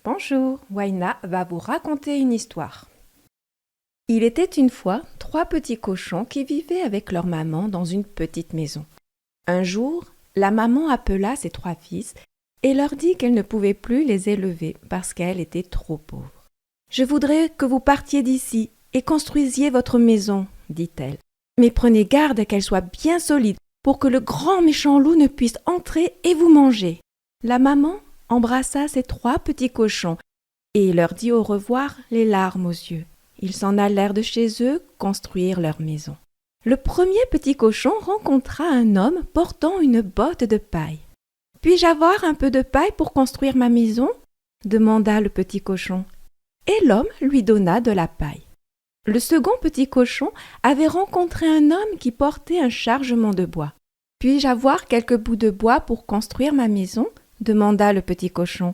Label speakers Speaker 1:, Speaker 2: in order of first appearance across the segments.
Speaker 1: Bonjour, Waina va vous raconter une histoire. Il était une fois 3 petits cochons qui vivaient avec leur maman dans une petite maison. Un jour, la maman appela ses 3 fils et leur dit qu'elle ne pouvait plus les élever parce qu'elle était trop pauvre. « Je voudrais que vous partiez d'ici et construisiez votre maison, dit-elle. Mais prenez garde qu'elle soit bien solide pour que le grand méchant loup ne puisse entrer et vous manger. » La maman embrassa ses 3 petits cochons et leur dit au revoir les larmes aux yeux. Ils s'en allèrent de chez eux construire leur maison. Le premier petit cochon rencontra un homme portant une botte de paille. « Puis-je avoir un peu de paille pour construire ma maison ?» demanda le petit cochon. Et l'homme lui donna de la paille. Le second petit cochon avait rencontré un homme qui portait un chargement de bois. « Puis-je avoir quelques bouts de bois pour construire ma maison ?» demanda le petit cochon.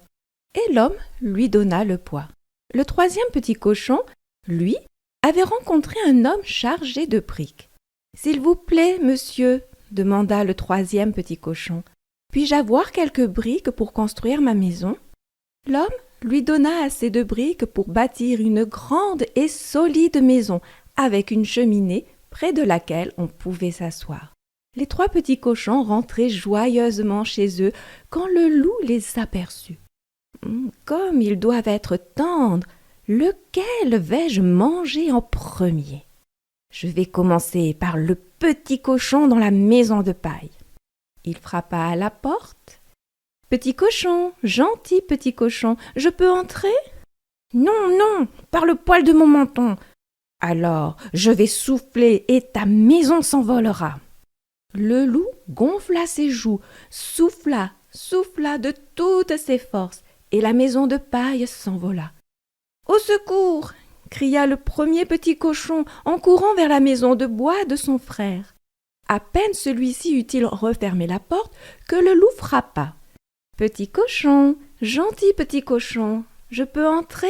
Speaker 1: Et l'homme lui donna le bois. Le troisième petit cochon, lui, avait rencontré un homme chargé de briques. « S'il vous plaît, monsieur, demanda le troisième petit cochon, puis-je avoir quelques briques pour construire ma maison ?» L'homme lui donna assez de briques pour bâtir une grande et solide maison avec une cheminée près de laquelle on pouvait s'asseoir. Les 3 petits cochons rentraient joyeusement chez eux quand le loup les aperçut. « Comme ils doivent être tendres, lequel vais-je manger en premier ? Je vais commencer par le petit cochon dans la maison de paille. » Il frappa à la porte. « Petit cochon, gentil petit cochon, je peux entrer ? » « Non, non, par le poil de mon menton. »« Alors, je vais souffler et ta maison s'envolera. » Le loup gonfla ses joues, souffla de toutes ses forces, et la maison de paille s'envola. « Au secours !» cria le premier petit cochon en courant vers la maison de bois de son frère. À peine celui-ci eut-il refermé la porte que le loup frappa. « Petit cochon, gentil petit cochon, je peux entrer ? »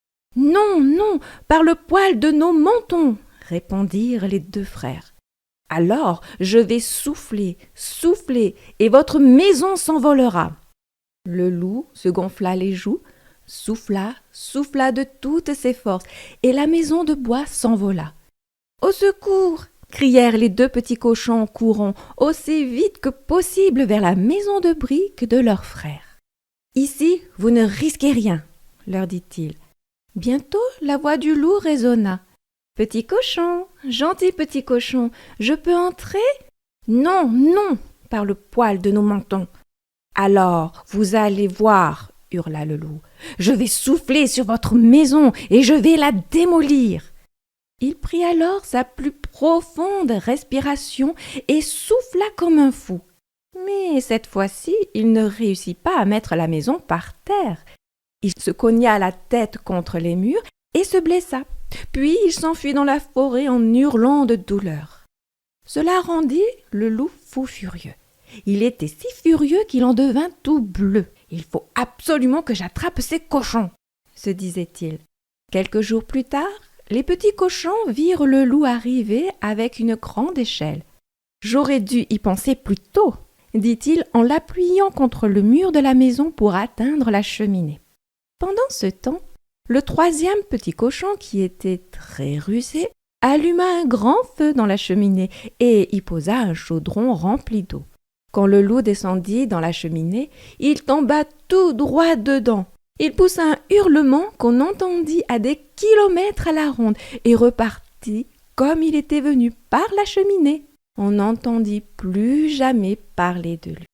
Speaker 1: « Non, non, par le poil de nos mentons !» répondirent les 2 frères. « Alors je vais souffler, et votre maison s'envolera. » Le loup se gonfla les joues, souffla de toutes ses forces, et la maison de bois s'envola. « Au secours !» crièrent les 2 petits cochons en courant aussi vite que possible vers la maison de briques de leur frère. « Ici, vous ne risquez rien, » leur dit-il. Bientôt, la voix du loup résonna. « Petit cochon, gentil petit cochon, je peux entrer ? » « Non, non, par le poil de nos mentons. »« Alors, vous allez voir, » hurla le loup. « Je vais souffler sur votre maison et je vais la démolir. » Il prit alors sa plus profonde respiration et souffla comme un fou. Mais cette fois-ci, il ne réussit pas à mettre la maison par terre. Il se cogna la tête contre les murs et se blessa. Puis il s'enfuit dans la forêt en hurlant de douleur. Cela rendit le loup fou furieux. Il était si furieux qu'il en devint tout bleu. « Il faut absolument que j'attrape ces cochons !» se disait-il. Quelques jours plus tard, les petits cochons virent le loup arriver avec une grande échelle. « J'aurais dû y penser plus tôt !» dit-il en l'appuyant contre le mur de la maison pour atteindre la cheminée. Pendant ce temps, le 3e petit cochon, qui était très rusé, alluma un grand feu dans la cheminée et y posa un chaudron rempli d'eau. Quand le loup descendit dans la cheminée, il tomba tout droit dedans. Il poussa un hurlement qu'on entendit à des kilomètres à la ronde et repartit comme il était venu par la cheminée. On n'entendit plus jamais parler de lui.